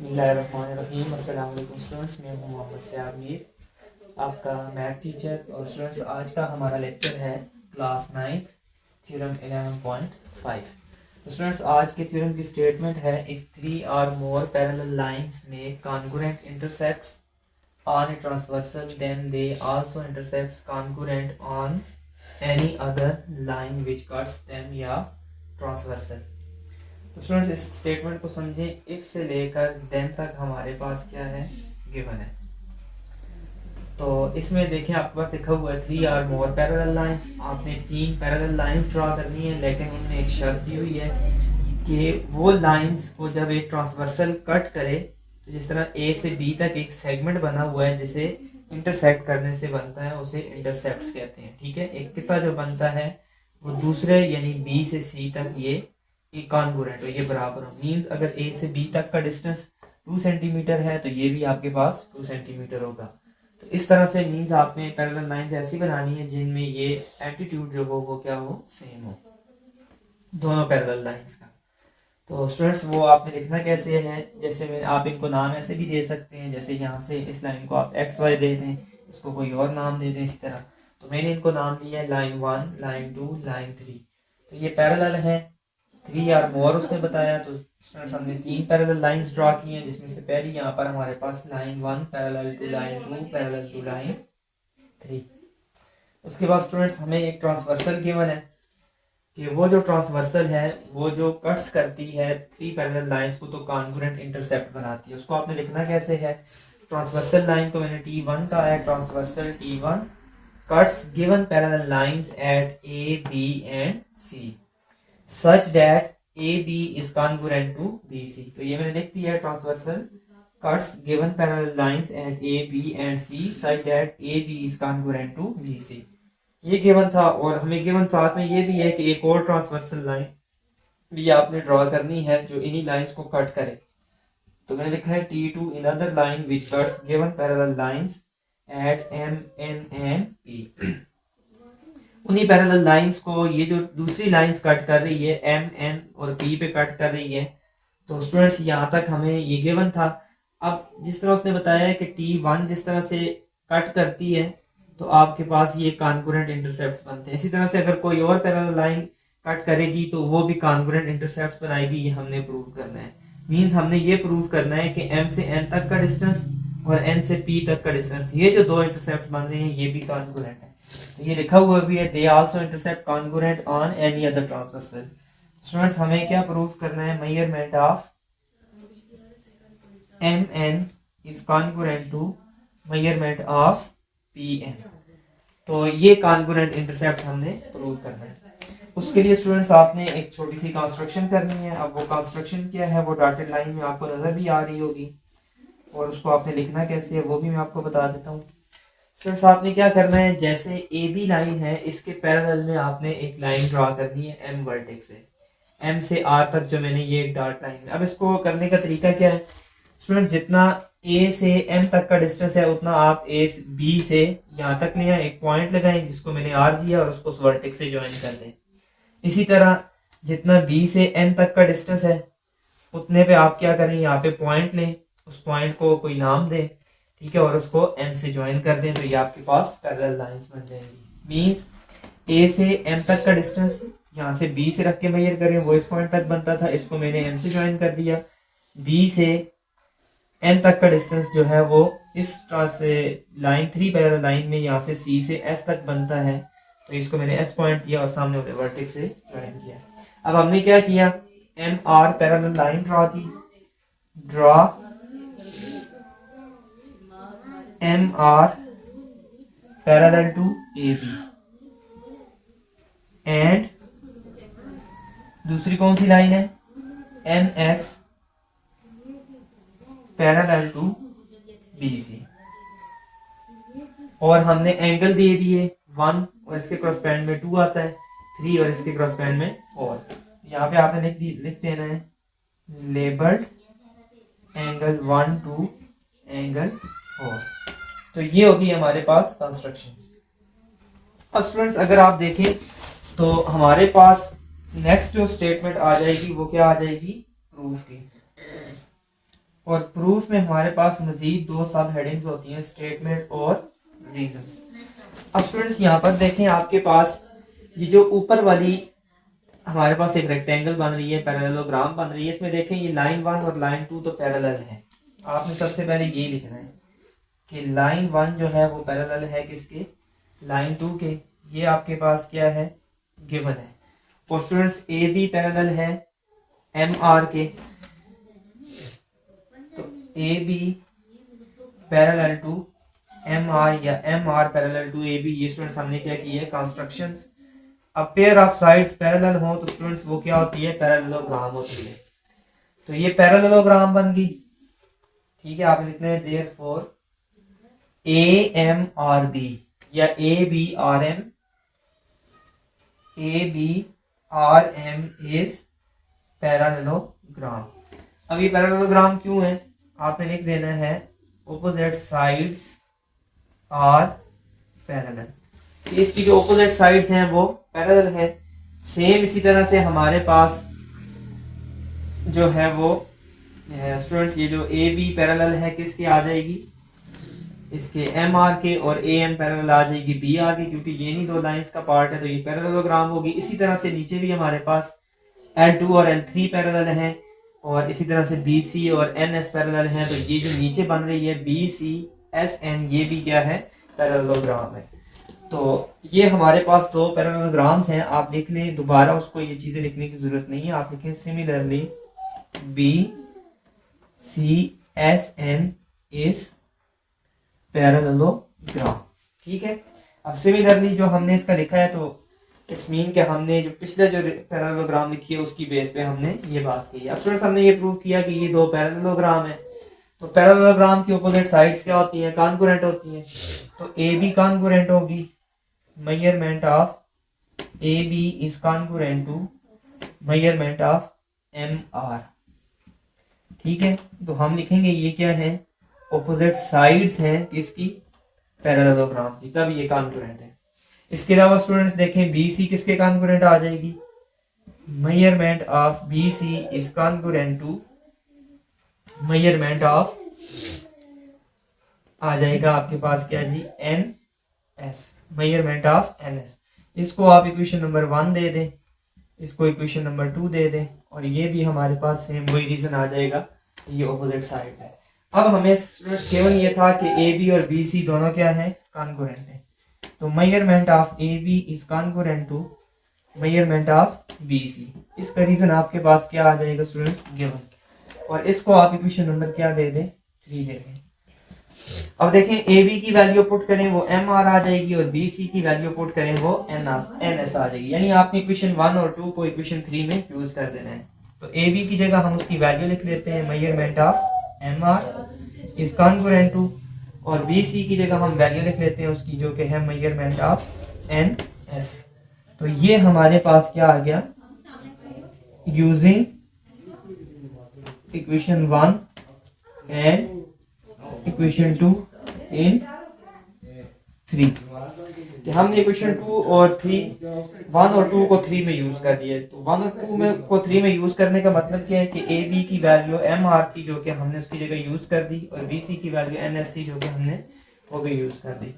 बिस्मिल्लाहिर्रहमानिर्रहीम। अस्सलाम वालेकुम स्टूडेंट्स, मैं हूं मोहम्मद सियाद मीर, आपका मैथ टीचर। और स्टूडेंट्स, आज का हमारा लेक्चर है क्लास 9 थ्योरम 11.5। तो स्टूडेंट्स, आज के थ्योरम की स्टेटमेंट है, if three or more parallel lines में congruent intercepts on a transversal then they also intercepts congruent on any other line which cuts them या ट्रांसवर्सल। तो स्टूडेंट्स, इस स्टेटमेंट को समझें। इफ से लेकर देन तक हमारे पास क्या है, गिवन है। तो इसमें देखें, आपके पास लिखा हुआ है 3 आर मोर पैरेलल लाइंस। आपने 3 पैरेलल लाइंस ड्रा करनी है, लेकिन उनमें एक शर्त दी हुई है कि वो लाइंस को जब एक ट्रांसवर्सल कट करे, तो जिस तरह ए से बी तक एक सेगमेंट बना हुआ है जिसे इंटरसेक्ट करने से बनता है, उसे इंटरसेप्ट्स कहते हैं। ठीक है, एक किता जो बनता है वो दूसरे यानी बी से सी तक ये कॉन्ग्रुएंट हो, ये बराबर हो। मींस अगर ए से बी तक का डिस्टेंस 2 सेंटीमीटर है तो ये भी आपके पास 2 सेंटीमीटर होगा। तो इस तरह से मींस आपने पैरेलल लाइंस ऐसी बनानी है जिनमें ये एल्टीट्यूड जो हो वो क्या हो, सेम हो, दोनों पैरेलल लाइंस का। तो स्टूडेंट्स, वो आपने लिखना कैसे है, जैसे मैं आप इनको नाम ऐसे भी दे सकते हैं, जैसे यहाँ से इस लाइन को आप एक्स वाई दे दें, इसको कोई और नाम दे दें इसी तरह। तो मैंने इनको नाम दिया है लाइन 1, लाइन 2, लाइन 3। तो ये पैरेलल है। 3 आर मोर उसने बताया, तो स्टूडेंट्स हमने 3 पैरेलल लाइंस ड्रा की हैं, जिसमें से पहली यहाँ पर हमारे पास line 1 parallel to line 2 parallel to line 3। उसके बाद स्टूडेंट्स हमें एक ट्रांसवर्सल गिवन है कि वो जो ट्रांसवर्सल है वो जो कट्स करती है 3 पैरेलल लाइंस को, तो कॉन्ग्रुएंट इंटरसेप्ट बनाती है। उसको आपने लिखना कैसे है, ट्रांसवर्सल लाइन को मैंने T1 का है, transversal T1 cuts given parallel lines eight A, B and C such that AB is congruent to BC। तो ये मैंने लिख दिया है, transversal cuts given parallel lines at A, B and C such that AB is congruent to BC। ये given था, और हमें गिवन साथ में ये भी है कि एक और ट्रांसवर्सल लाइन भी आपने ड्रॉ करनी है जो इन्हीं लाइंस को कट करे। तो मैंने लिखा है T2 another line which cuts given parallel lines at M, N and P। उन्हीं पैरेलल लाइंस को ये जो दूसरी लाइंस कट कर रही है, एम, एन और पी पे कट कर रही है। तो स्टूडेंट्स, यहाँ तक हमें ये गिवन था। अब जिस तरह उसने बताया है कि T1 जिस तरह से कट करती है, तो आपके पास ये कॉन्ग्रुएंट इंटरसेप्ट्स बनते हैं। इसी तरह से अगर कोई और पैरेलल लाइन कट करेगी तो वो भी कॉन्ग्रुएंट इंटरसेप्ट्स बनाएगी। ये हमने प्रूव करना है। मीन्स हमने ये प्रूव करना है कि एम से एन तक का डिस्टेंस और एन से पी तक का डिस्टेंस, ये जो दो इंटरसेप्ट्स बन रहे हैं ये भी कॉन्ग्रुएंट है। तो ये लिखा हुआ भी है, they also intercept congruent on any other transversal. Students, हमें क्या प्रूफ करना है, measurement of M N is congruent to measurement of P N. तो ये कॉन्ग्रुएंट इंटरसेप्ट हमने प्रूव करना है। उसके लिए स्टूडेंट्स आपने एक छोटी सी कंस्ट्रक्शन करनी है। अब वो कंस्ट्रक्शन क्या है, वो डॉटेड लाइन में आपको नजर भी आ रही होगी, और उसको आपने लिखना कैसे है वो भी मैं आपको बता देता हूँ। स्टूडेंट्स, आपने क्या करना है, जैसे ए बी लाइन है, इसके पैरेलल में आपने एक लाइन ड्रॉ करनी है एम वर्टेक्स से, एम से आर तक जो मैंने ये एक डॉट लाइन है। अब इसको करने का तरीका क्या है स्टूडेंट, जितना ए से एम तक का डिस्टेंस है उतना आप ए बी से यहाँ तक ले आए, एक पॉइंट लगाएं जिसको मैंने आर दिया, और उसको उस वर्टेक्स से ज्वाइन कर दें। इसी तरह जितना बी से एन तक का डिस्टेंस है उतने पे आप क्या करें, यहाँ पे पॉइंट लें, उस पॉइंट को कोई नाम दें, ठीक है, और उसको एम से ज्वाइन कर दें, तो ये आपके पास पैरेलल लाइंस बन जाएंगी। मींस ए से एम तक का डिस्टेंस यहाँ से बी से रख के मेजर करें, वो इस पॉइंट तक बनता था, इसको मैंने एम से ज्वाइन कर दिया। बी से एन तक का डिस्टेंस जो है वो इस तरह से लाइन 3 पैरेलल लाइन में यहाँ से सी से एस तक बनता है, तो इसको मैंने एस पॉइंट दिया और सामने वाले वर्टेक्स से ज्वाइन किया। अब हमने क्या किया, M R parallel line draw की, draw M R parallel to A B, and दूसरी कौन सी लाइन है, N S parallel to B C. और हमने एंगल दे दिए 1 और इसके क्रॉसपेंड में 2 आता है, 3 और इसके क्रॉसपेंड में 4। यहाँ पे आपने लिख देना है लेबल्ड एंगल 1 टू एंगल 4। तो ये होगी हमारे पास कंस्ट्रक्शन। अब स्टूडेंट्स, अगर आप देखें तो हमारे पास नेक्स्ट जो स्टेटमेंट आ जाएगी वो क्या आ जाएगी, प्रूफ की। और प्रूफ में हमारे पास मजीद दो सब हेडिंग्स होती हैं, स्टेटमेंट और रीजंस। अब स्टूडेंट्स यहाँ पर देखें, आपके पास ये जो ऊपर वाली हमारे पास एक रेक्टेंगल बन रही है, पैरेललोग्राम बन रही है, इसमें देखें ये लाइन 1 और लाइन 2 तो पैरेलल है। आपने सबसे पहले ये लिखना है कि लाइन 1 जो है वो पैरेलल है किसके, लाइन 2 के। ये आपके पास क्या है, गिवन है। और स्टूडेंट्स ए बी पैरेलल है एम आर के, तो A B parallel to M R या M R parallel to A B. ये स्टूडेंट्स हमने क्या की है, कंस्ट्रक्शंस। अब पेयर ऑफ साइड्स पैरेलल हो तो स्टूडेंट्स वो क्या होती है, पैरेललोग्राम होती है। तो ये पैरेललोग्राम बन गई, ठीक है। आप लिखते हैं therefore A M R B या A B R M, A B R M is parallelogram. अब ये पैरेललोग्राम क्यों है, आपने लिख देना है ऑपोजिट साइड्स आर पैरेलल। इसकी जो ऑपोजिट साइड्स हैं वो पैरेलल है। सेम इसी तरह से हमारे पास जो है वो स्टूडेंट्स ये जो ए बी पैरेलल है किसके आ जाएगी, इसके एम आर के, और ए एम पैरेलल आ जाएगी बी आर के, क्योंकि ये नहीं दो लाइंस का पार्ट है तो ये पैरेललोग्राम होगी। इसी तरह से नीचे भी हमारे पास L2 और L3 पैरेलल हैं, और इसी तरह से BC और NS पैरेलल हैं। तो ये जो नीचे बन रही है BC SN, ये भी क्या है, पैरेललोग्राम है। तो ये हमारे पास दो पैरेललोग्राम्स हैं। आप लिख लें, दोबारा उसको ये चीजें लिखने की जरूरत नहीं है। आप लिखें सिमिलरली BCSN इज पैरेललोग्राम, ठीक है। अब सिमिलरली जो हमने इसका लिखा है तो इट्स मीन कि हमने जो पिछले जो पैरेललोग्राम लिखी है उसकी बेस पे हमने ये बात की है। अब स्टूडेंट्स हमने ये प्रूव किया कि ये दो पैरेललोग्राम है। तो पैरेललोग्राम की ऑपोजिट साइड्स क्या होती हैं, कॉन्ग्रुएंट होती हैं। तो ए बी कॉन्ग्रुएंट होगी, measurement of A B is congruent to measurement of M R, ठीक है। तो हम लिखेंगे ये क्या है, ऑपोजिट साइड्स हैं किसकी, पैरेललोग्राम की, तब ये कॉन्ग्रुएंट है। इसके अलावा स्टूडेंट्स देखें BC किसके कॉन्ग्रुएंट आ जाएगी, measurement of BC is congruent to measurement of आ जाएगा आपके पास क्या जी, NS, मेजरमेंट ऑफ NS। इसको आप इक्वेशन नंबर 1 दे दें, इसको इक्वेशन नंबर 2 दे दें, और ये भी हमारे पास सेम वही रीजन आ जाएगा, ये ऑपोजिट साइड है। अब हमें केवल ये था कि AB और BC दोनों क्या है, कॉन्ग्रुएंट है। तो measurement of AB is congruent to measurement of BC। इसका रीजन आपके पास क्या आ जाएगा स्टूडेंट्स, गिवन। और इसको आप इक्वेशन नंबर क्या दे दें, 3 दे दें। अब देखें AB की वैल्यू पुट करें वो MR आ जाएगी, और BC की वैल्यू पुट करें वो NS आ जाएगी। यानी आपने इक्वेशन 1 और 2 को इक्वेशन 3 में यूज कर देना है। तो AB की जगह हम उसकी वैल्यू लिख लेते हैं, measurement of MR is congruent to, और BC की जगह हम वैल्यू लिख लेते हैं उसकी जो कि है मेजरमेंट ऑफ NS। तो ये हमारे पास क्या आ गया, यूजिंग इक्वेशन 1 एंड इक्वेशन 2 इन 3। कि हमने इक्वेशन 2 और 3 1 और 2 को 3 में यूज कर दिया। तो 1 और 2 में को 3 में यूज करने का मतलब क्या है कि AB की वैल्यू MR थी जो कि हमने उसकी जगह यूज कर दी, और BC की वैल्यू NS थी जो कि हमने वो भी यूज कर दी।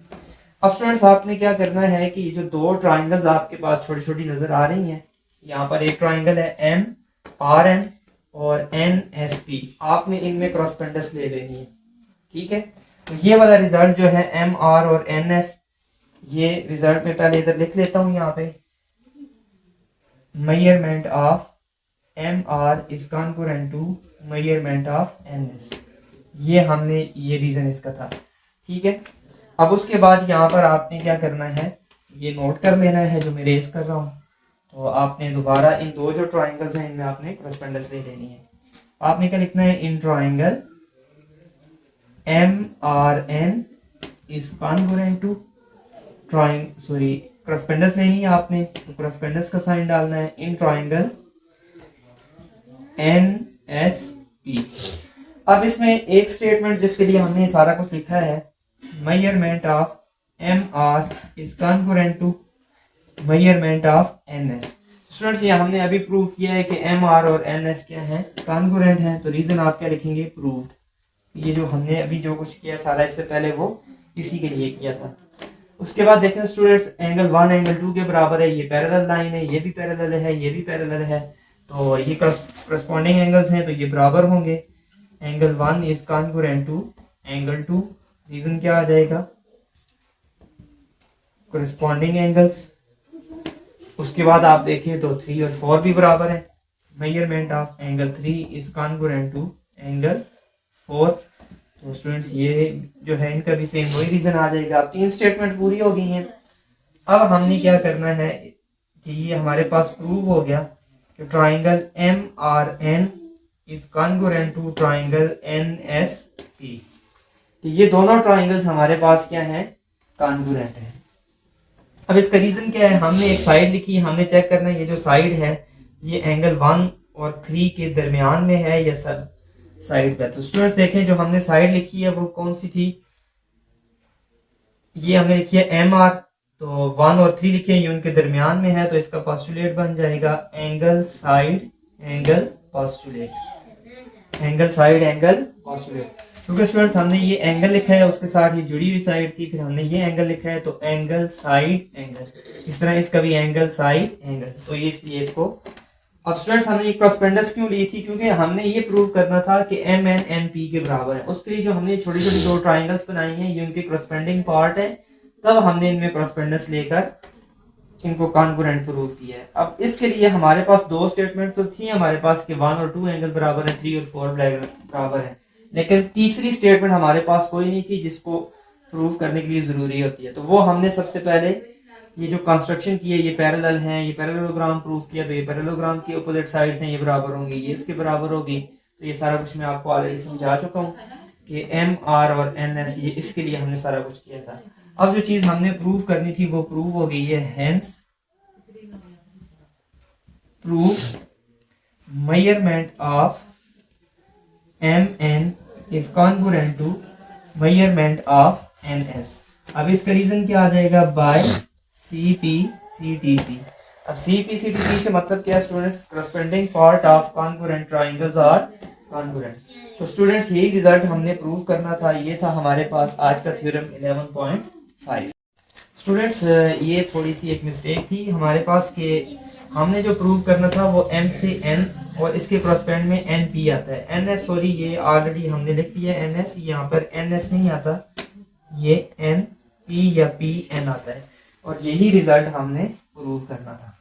अब स्टूडेंट्स आपने क्या करना है कि ये जो दो ट्राइंगल्स आपके पास छोटी छोटी नजर आ रही हैं, यहाँ पर एक ट्राइंगल है MRN और NSP, आपने इनमें क्रॉसपेंडस ले लेनी है, ठीक है। तो ये वाला रिजल्ट जो है MR और NS, ये रिजल्ट में पहले इधर लिख लेता हूं यहाँ पे, measurement of MR is congruent to measurement of NS। ये हमने ये रीजन इसका था, ठीक है। अब उसके बाद यहाँ पर आपने क्या करना है, ये नोट कर लेना है जो मैं रेज कर रहा हूँ। तो आपने दोबारा इन दो जो ट्राइंगल्स हैं इनमें आपने क्रॉसपेंडस ले लेनी है। आपने क्या लिखना है, in triangle MRN is congruent to corresponds लेनी है आपने, तो क्रॉसपेंडस का साइन डालना है, इन ट्राइंगल NSP। अब इसमें एक स्टेटमेंट जिसके लिए हमने सारा कुछ लिखा है, measurement of MR is congruent to measurement of NS। Students ये हमने अभी प्रूव किया है कि MR और NS क्या है, कॉन्ग्रुएंट है। तो रीजन आप क्या लिखेंगे, प्रूव्ड। ये जो हमने अभी जो कुछ किया सारा इससे पहले वो इसी के लिए किया था। उसके बाद देखें स्टूडेंट्स, एंगल 1 एंगल 2 के बराबर है, ये पैरेलल लाइन है, ये भी पैरेलल है, ये भी पैरेलल है, तो ये करस्पॉन्डिंग एंगल्स हैं तो ये बराबर होंगे। Angle 1 is congruent to angle 2, reason क्या आ जाएगा, करस्पॉन्डिंग एंगल्स। उसके बाद आप देखें तो 3 और 4 भी बराबर है। Measurement of angle 3 is congruent to angle 4। तो स्टूडेंट्स ये जो है इनका भी सेम वही रीजन आ जाएगा। अब 3 स्टेटमेंट पूरी हो गई हैं। अब हमने क्या करना है कि ये हमारे पास प्रूव हो गया कि triangle MRN is congruent to triangle NSP। तो ये दोनों ट्राइंगल्स हमारे पास क्या हैं, कॉन्ग्रुएंट है। अब इसका रीजन क्या है, हमने एक साइड लिखी, हमने चेक करना है ये जो साइड है ये एंगल 1 और 3 के दरमियान में है या सब साइड पे। तो स्टूडेंट्स देखें जो हमने साइड लिखी है वो कौन सी थी, ये हमने लिखी है MR, तो 1 और 3 लिखे हैं ये उनके दरमियान में है, तो इसका पोस्टुलेट बन जाएगा angle side angle postulate, angle side angle postulate. क्योंकि स्टूडेंट्स हमने ये एंगल लिखा है उसके साथ ये जुड़ी हुई साइड थी, फिर हमने ये एंगल लिखा है तो एंगल साइड एंगल, इस तरह इसका भी एंगल साइड एंगल, तो ये इसलिए इसको। अब स्टूडेंट्स हमने ये क्रॉसपेंडस क्यों ली थी, क्योंकि हमने ये प्रूव करना था कि MNP के बराबर है। उसके लिए जो हमने छोटी छोटी दो ट्राइंगल्स बनाई हैं ये उनके क्रॉसपेंडिंग पार्ट है, तब हमने इनमें क्रॉसपेंडस लेकर इनको कॉन्ग्रुएंट प्रूव किया है। अब इसके लिए हमारे पास दो स्टेटमेंट तो थी हमारे पास कि 1 और 2 एंगल बराबर है, 3 और 4 बराबर है, लेकिन तीसरी स्टेटमेंट हमारे पास कोई नहीं थी जिसको प्रूव करने के लिए जरूरी होती है। तो वो हमने सबसे पहले ये जो कंस्ट्रक्शन की है, ये पैरेलल हैं, ये पैरेललोग्राम प्रूव किया, तो ये पैरेललोग्राम की अपोजिट साइड्स हैं, ये बराबर होंगी, ये इसके बराबर होगी। तो ये सारा कुछ मैं आपको ऑलरेडी समझा चुका हूँ कि MR और NS ये इसके लिए हमने सारा कुछ किया था। अब जो चीज हमने प्रूव करनी थी वो प्रूव हो गई है, hence prove measurement of MN is congruent to measurement of NS। अब इसका रीजन क्या आ जाएगा, बाय CPCTC। अब CPCTC से मतलब क्या है students, corresponding part of congruent triangles are congruent. तो स्टूडेंट्स यही रिजल्ट हमने प्रूव करना था, ये था हमारे पास आज का थ्योरम 11.5। स्टूडेंट्स ये थोड़ी सी एक मिस्टेक थी हमारे पास कि हमने जो प्रूव करना था वो M से N और इसके क्रॉसपेंड में NP आता है, NS सॉरी ये ऑलरेडी हमने लिख दिया NS, यहाँ पर NS नहीं आता, ये NP या PN आता है, और यही रिजल्ट हमने प्रूव करना था।